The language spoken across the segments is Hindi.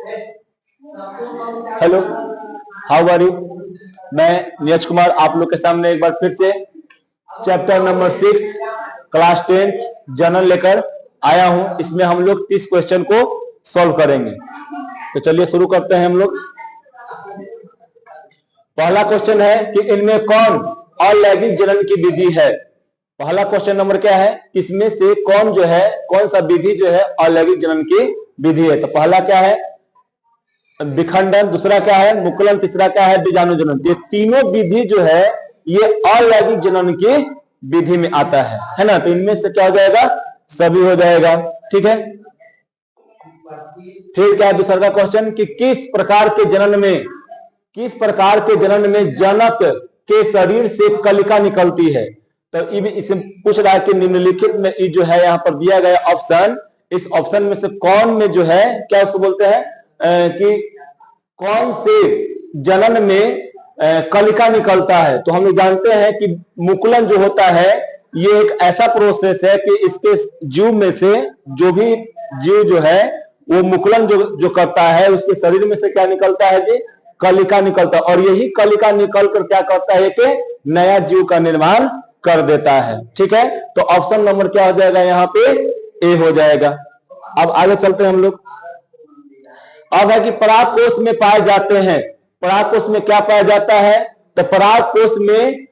Hello, how are you. मैं नीरज कुमार आप लोग के सामने एक बार फिर से चैप्टर नंबर 6 क्लास 10 जनरल लेकर आया हूं। इसमें हम लोग 30 क्वेश्चन को सॉल्व करेंगे। तो चलिए शुरू करते हैं हम लोग। पहला क्वेश्चन है कि इनमें कौन अलैंगिक जनन की विधि है। पहला क्वेश्चन नंबर क्या है, किसमें से कौन जो है, कौन सा विधि जो है अलैंगिक जनन की विधि है। तो पहला क्या है विखंडन, दूसरा क्या है मुकुलन, तीसरा क्या है बीजाणु जनन। ये तीनों विधि जो है ये अलैंगिक जनन की विधि में आता है ना। तो इनमें से क्या हो जाएगा, सभी हो जाएगा। ठीक है, फिर क्या है दूसरा का क्वेश्चन कि किस प्रकार के जनन में जनक के शरीर से कलिका निकलती है। तो इसे पूछ रहा है कि निम्नलिखित में जो है यहाँ पर दिया गया ऑप्शन, इस ऑप्शन में से कौन में जो है क्या उसको बोलते हैं कि कौन से जनन में कलिका निकलता है। तो हम लोग जानते हैं कि मुकुलन जो होता है ये एक ऐसा प्रोसेस है कि इसके जीव में से जो भी जीव जो है वो मुकुलन जो करता है उसके शरीर में से क्या निकलता है जी, कलिका निकलता है। और यही कलिका निकल कर क्या करता है कि नया जीव का निर्माण कर देता है। ठीक है, तो ऑप्शन नंबर क्या हो जाएगा यहाँ पे, ए हो जाएगा। अब आगे चलते हैं हम लोग। अब है कि पराग कोश में पाए जाते हैं। पराग कोश में क्या पाया जाता है, तो पराग कोश में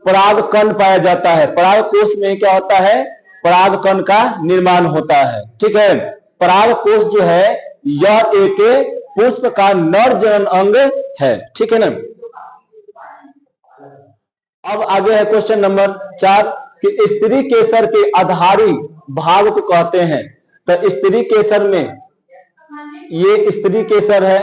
पराग कण पाया जाता है। पराग कोश में क्या होता है, पराग कण का निर्माण होता है। ठीक है, पराग कोश जो है यह एक पुष्प का नर जनन अंग है। ठीक है ना। अब आगे है क्वेश्चन नंबर 4 कि स्त्री केसर के आधारी भाग को कहते हैं। तो स्त्री केसर में ये स्त्री केसर है,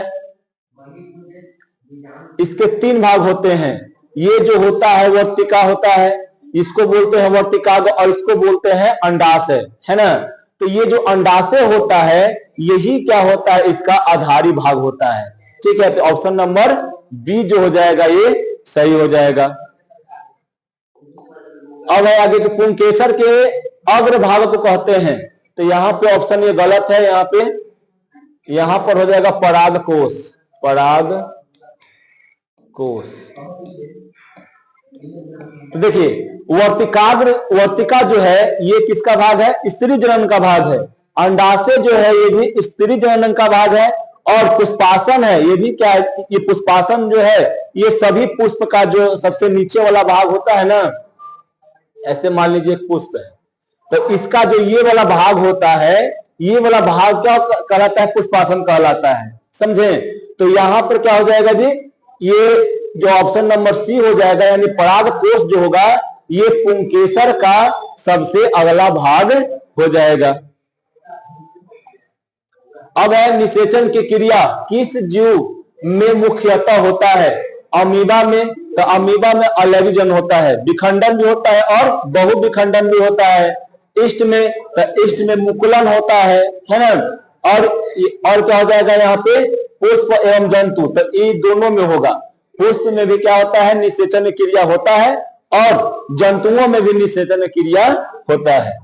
इसके 3 भाग होते हैं। ये जो होता है वर्तिका होता है, इसको बोलते हैं वर्तिकाग्र और इसको बोलते हैं अंडाशय, है ना। तो ये जो अंडाशय होता है यही क्या होता है, इसका आधारी भाग होता है। ठीक है, तो ऑप्शन नंबर बी जो हो जाएगा ये सही हो जाएगा। अब है आगे कि पुंकेसर के अग्र भाग को कहते हैं। तो यहाँ पे ऑप्शन ये गलत है, यहाँ पर हो जाएगा पराग कोश। पराग कोश। तो देखिए वर्तिका जो है ये किसका भाग है, स्त्री जनन का भाग है। अंडाशय जो है ये भी स्त्री जनन का भाग है। और पुष्पासन है ये भी क्या है, ये पुष्पासन जो है ये सभी पुष्प का जो सबसे नीचे वाला भाग होता है ना, ऐसे मान लीजिए एक पुष्प है तो इसका जो ये वाला भाग होता है, ये वाला भाग क्या कहलाता है, पुष्पासन कहलाता है। समझे। तो यहां पर क्या हो जाएगा जी, ये जो ऑप्शन नंबर सी हो जाएगा, यानी पराग कोश जो होगा ये पुंकेसर का सबसे अगला भाग हो जाएगा। अब है निषेचन की क्रिया किस जीव में मुख्यतः होता है। अमीबा में, तो अमीबा में अलैंगिक जनन होता है, विखंडन भी होता है और बहुविखंडन भी होता है। इष्ट में, तो इष्ट में मुकुलन होता है ना। और क्या हो जाएगा यहाँ पे, पुष्प एवं जंतु, तो ये दोनों में होगा। पुष्प में भी क्या होता है, निषेचन क्रिया होता है और जंतुओं में भी निषेचन क्रिया होता है।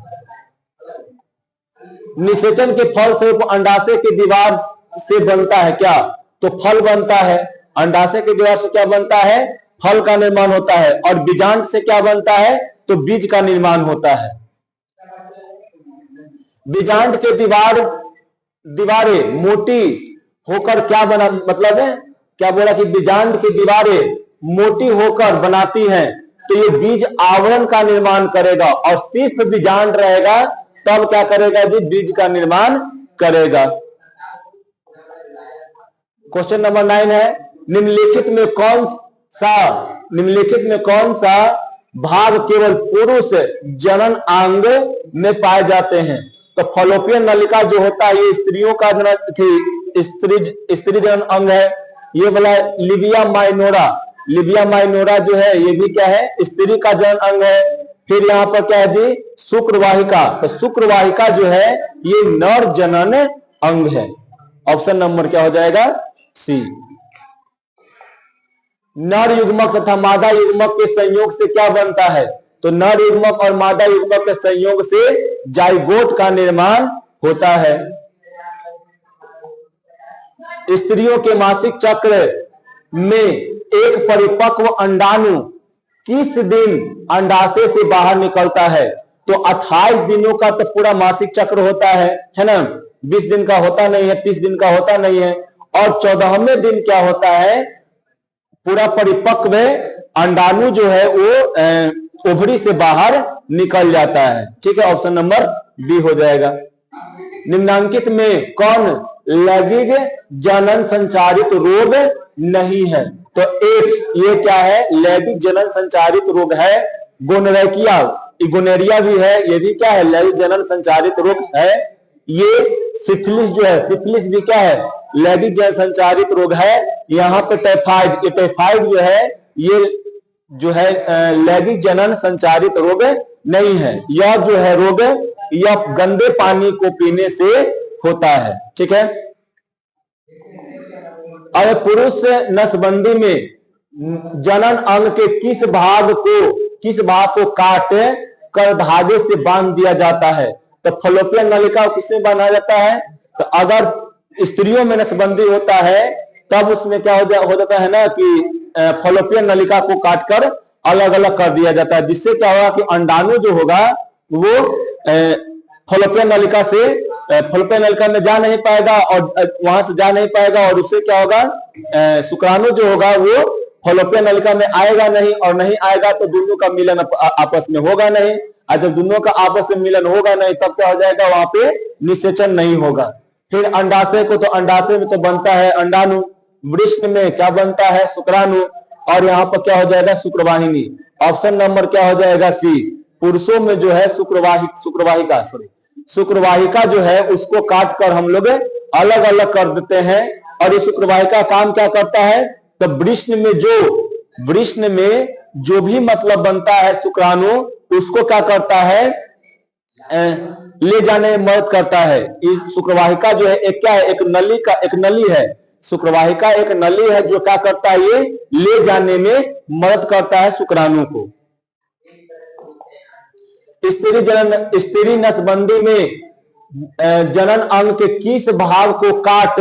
निषेचन के फल स्वरूप अंडाशय की दीवार से बनता है क्या, तो फल बनता है। अंडाशय की दीवार से क्या बनता है, फल का निर्माण होता है। और बीजांड से क्या बनता है, तो बीज का निर्माण होता है। बीजांड के दीवारें मोटी होकर क्या बना, मतलब है क्या बोला कि बीजांड की दीवारें मोटी होकर बनाती हैं, तो ये बीज आवरण का निर्माण करेगा। और सिर्फ बीजांड रहेगा तब क्या करेगा जी, बीज का निर्माण करेगा। क्वेश्चन नंबर 9 है निम्नलिखित में कौन सा भाग केवल पुरुष जनन अंग में पाए जाते हैं। तो फलोपियन नलिका जो होता है ये स्त्रियों का स्त्री जनन अंग है। ये वाला लिबिया माइनोरा जो है ये भी क्या है, स्त्री का जनन अंग है। फिर यहाँ पर क्या है जी, शुक्रवाहिका, तो शुक्रवाहिका जो है ये नर जनन अंग है। ऑप्शन नंबर क्या हो जाएगा, सी। नर युग्मक तथा मादा युग्मक के संयोग से क्या बनता है, तो नर युग्मक और मादा युग्मक के संयोग से जाइगोट का निर्माण होता है। स्त्रियों के मासिक चक्र में एक परिपक्व अंडाणु किस दिन अंडाशय से बाहर निकलता है? तो 28 दिनों का तो पूरा मासिक चक्र होता है ना? 20 दिन का होता नहीं है, 30 दिन का होता नहीं है। और 14वें दिन क्या होता है? पूरा परिपक्व अंडाणु जो है वो ओवरी से बाहर निकल जाता है। ठीक है, ऑप्शन नंबर बी हो जाएगा। निम्नांकित में कौन लैंगिक जनन संचारित रोग नहीं है? तो एड्स ये क्या है? लैंगिक जनन संचारित रोग है। गोनोरेकिया, गोनेरिया भी है, ये भी क्या है? लैंगिक जनन संचारित रोग है। ये सिफिलिस जो है, सिफिलिस भी क्या है? लैंगिक जनन संचारित रोग है। यहाँ पे टाइफाइड, ये टाइफाइड जो है ये जो है लैंगिक जनन संचारित रोग नहीं है। यह जो है रोग यह गंदे पानी को पीने से होता है। ठीक है, अब पुरुष नसबंदी में जनन अंग के किस भाग को काट कर धागे से बांध दिया जाता है? तो फलोपियन नलिका को किससे बांधा जाता है? तो अगर स्त्रियों में नसबंदी होता है तब उसमें क्या हो जाता है ना कि फलोपियन नलिका को काटकर अलग अलग कर दिया जाता है, जिससे क्या होगा कि अंडाणु जो होगा वो फलोपियन नलिका में जा नहीं पाएगा और वहां से जा नहीं पाएगा, और उससे क्या होगा शुक्राणु जो होगा वो फलोपियन नलिका में आएगा नहीं, और नहीं आएगा तो दोनों का मिलन आपस में होगा नहीं। और जब दोनों का आपस में मिलन होगा नहीं तब क्या हो जाएगा? वहां पे निषेचन नहीं होगा। फिर अंडाशय को, तो अंडाशय में तो बनता है अंडाणु, वृष्ण में क्या बनता है? शुक्राणु, और यहाँ पर क्या हो जाएगा? शुक्रवाहिनी। ऑप्शन नंबर क्या हो जाएगा? सी। पुरुषों में जो है शुक्रवाहिका जो है उसको काट कर हम लोग अलग अलग कर देते हैं। और ये शुक्रवाहिका काम क्या करता है? तो वृष्ण में जो भी मतलब बनता है शुक्राणु उसको क्या करता है? ले जाने में मदद करता है। इस शुक्रवाहिका जो है एक क्या है? एक नली है। शुक्रवाहिका एक नली है जो क्या करता है? ये ले जाने में मदद करता है शुक्राणु को। स्त्री नसबंदी में जनन अंग के किस भाग को काट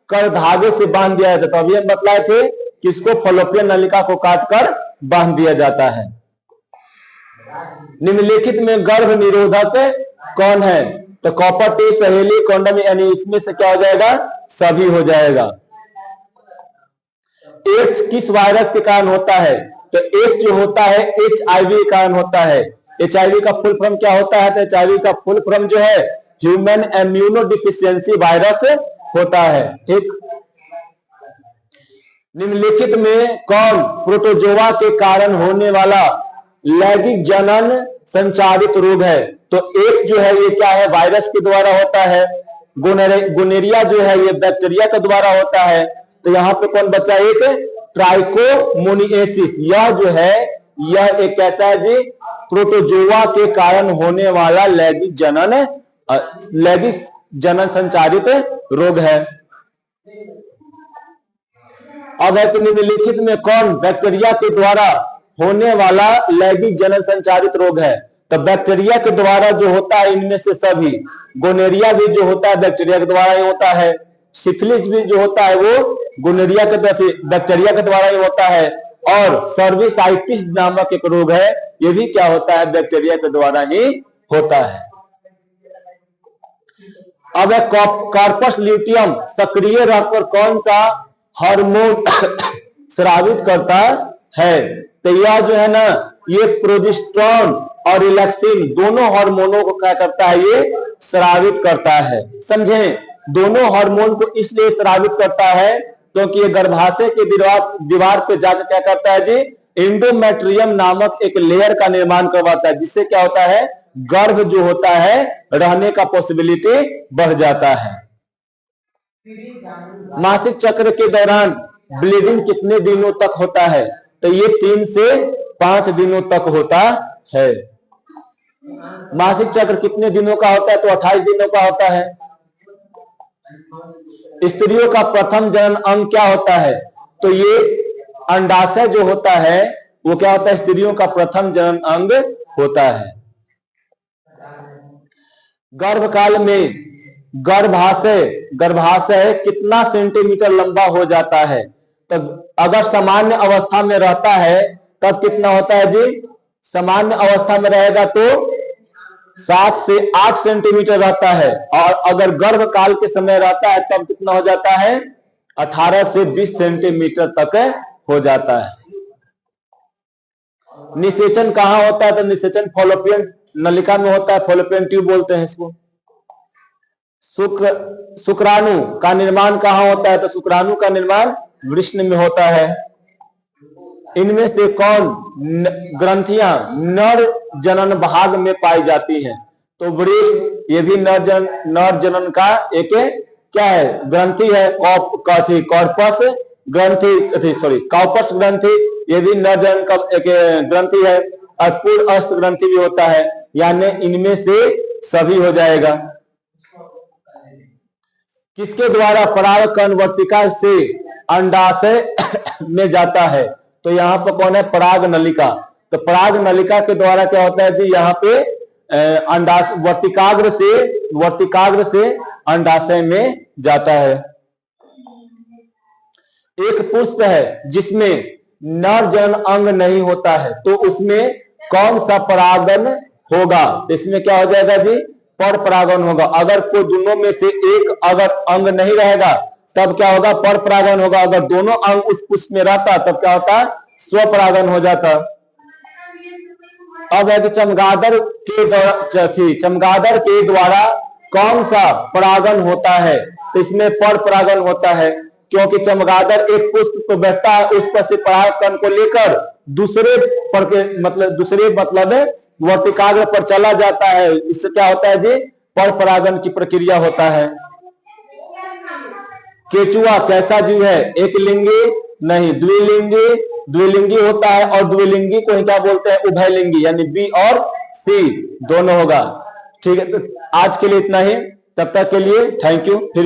कर धागे से बांध दिया जाता है? तो अभी हम बतलाए थे कि इसको फलोपियन नलिका को काट कर बांध दिया जाता है। निम्नलिखित में गर्भ निरोधक कौन है? तो कॉपर टी, सहेली, कॉन्डम, यानी इसमें से क्या हो जाएगा? सभी हो जाएगा। एड्स किस वायरस के कारण होता है? तो एड्स जो होता है HIV के कारण होता है। HIV का फुल फॉर्म क्या होता है? तो HIV का फुल फॉर्म जो है ह्यूमन इम्यूनो डिफिशियंसी वायरस होता है। ठीक, निम्नलिखित में कौन प्रोटोजोआ के कारण होने वाला लैंगिक जनन संचारित रोग है? तो एड्स जो है ये क्या है? वायरस के द्वारा होता है। गोनेरिया जो है ये बैक्टीरिया के द्वारा होता है। तो यहाँ पे कौन बचा? एक ट्राइकोमोनिएसिस, यह जो है यह एक कैसा है जी? प्रोटोजोआ के कारण होने वाला लैंगिक जनन संचारित रोग है। अब है कि निम्नलिखित में कौन बैक्टीरिया के द्वारा होने वाला लैंगिक जनन संचारित रोग है? तो बैक्टीरिया के द्वारा जो होता है इनमें से सभी, गोनेरिया भी जो होता है बैक्टीरिया के द्वारा ही होता है, सिफिलिस भी जो होता है वो गोनेरिया के बैक्टीरिया के द्वारा ही होता है, और सर्विसाइटिस नामक एक रोग है ये भी क्या होता है? बैक्टीरिया के द्वारा ही होता है। अब है कॉर्पस ल्यूटियम सक्रिय रहकर कौन सा हार्मोन स्रावित करता है? तो यह जो है ना ये प्रोजेस्टेरोन और रिलैक्सिन दोनों हार्मोनों को क्या करता है? ये स्रावित करता है। समझे? दोनों हार्मोन को इसलिए स्रावित करता है क्योंकि ये गर्भाशय के दीवार पे जाकर क्या करता है जी? एंडोमेट्रियम नामक एक लेयर का निर्माण करवाता है, जिससे क्या होता है? गर्भ जो होता है रहने का पॉसिबिलिटी बढ़ जाता है। मासिक चक्र के दौरान ब्लीडिंग कितने दिनों तक होता है? तो ये 3 से 5 दिनों तक होता है। मासिक चक्र कितने दिनों का होता है? तो 28 दिनों का होता है। स्त्रियों का प्रथम जनन अंग क्या होता है? तो ये अंडाशय जो होता है वो क्या होता है? स्त्रियों का प्रथम जनन अंग होता है। गर्भकाल में गर्भाशय कितना सेंटीमीटर लंबा हो जाता है? तो अगर सामान्य अवस्था में रहता है तब कितना होता है जी? सामान्य अवस्था में रहेगा तो 7 से 8 सेंटीमीटर रहता है, और अगर गर्भकाल के समय रहता है तब कितना हो जाता है? 18 से 20 सेंटीमीटर तक हो जाता है। निषेचन कहां होता है? तो निषेचन फॉलोपियन नलिका में होता है, फॉलोपियन ट्यूब बोलते हैं इसको। शुक्राणु का निर्माण कहां होता है? तो शुक्राणु का निर्माण वृष्ण में होता है। इनमें से कौन ग्रंथियां नर जनन भाग में पाई जाती हैं? तो वृष्ण ये भी नर जनन का एक क्या है? ग्रंथि है। कॉर्पस ग्रंथि, कॉर्पस ग्रंथि ये भी नर जनन का एक ग्रंथि है, और पूर्ण अस्त ग्रंथि भी होता है, यानी इनमें से सभी हो जाएगा। किसके द्वारा परागकण वर्तिका से अंडाशय में जाता है? तो यहाँ पर कौन है? पराग नलिका। तो पराग नलिका के द्वारा क्या होता है जी? यहाँ पे वर्तिकाग्र से अंडाशय में जाता है। एक पुष्प है जिसमें नर जनन अंग नहीं होता है, तो उसमें कौन सा परागन होगा? तो इसमें क्या हो जाएगा जी? पर परागन होगा। अगर कोई दोनों में से एक अगर अंग नहीं रहेगा तब क्या होगा? पर परागन होगा। अगर दोनों अंग उस पुष्प में रहता तब क्या होता? स्वपरागन हो जाता। अब है कि चमगादड़ के द्वारा कौन सा परागन होता है? तो इसमें पर परागन होता है, क्योंकि चमगादड़ एक पुष्प पर बैठता है, उस पर से परागकण को लेकर दूसरे वर्तिकाग्र पर चला जाता है। इससे क्या होता है जी? पर परागन की प्रक्रिया होता है। केचुआ कैसा जीव है? एक लिंगी नहीं, द्विलिंगी होता है, और द्विलिंगी को ही क्या बोलते हैं? उभयलिंगी, यानी बी और सी दोनों होगा। ठीक है, तो आज के लिए इतना ही। तब तक के लिए थैंक यू। फिर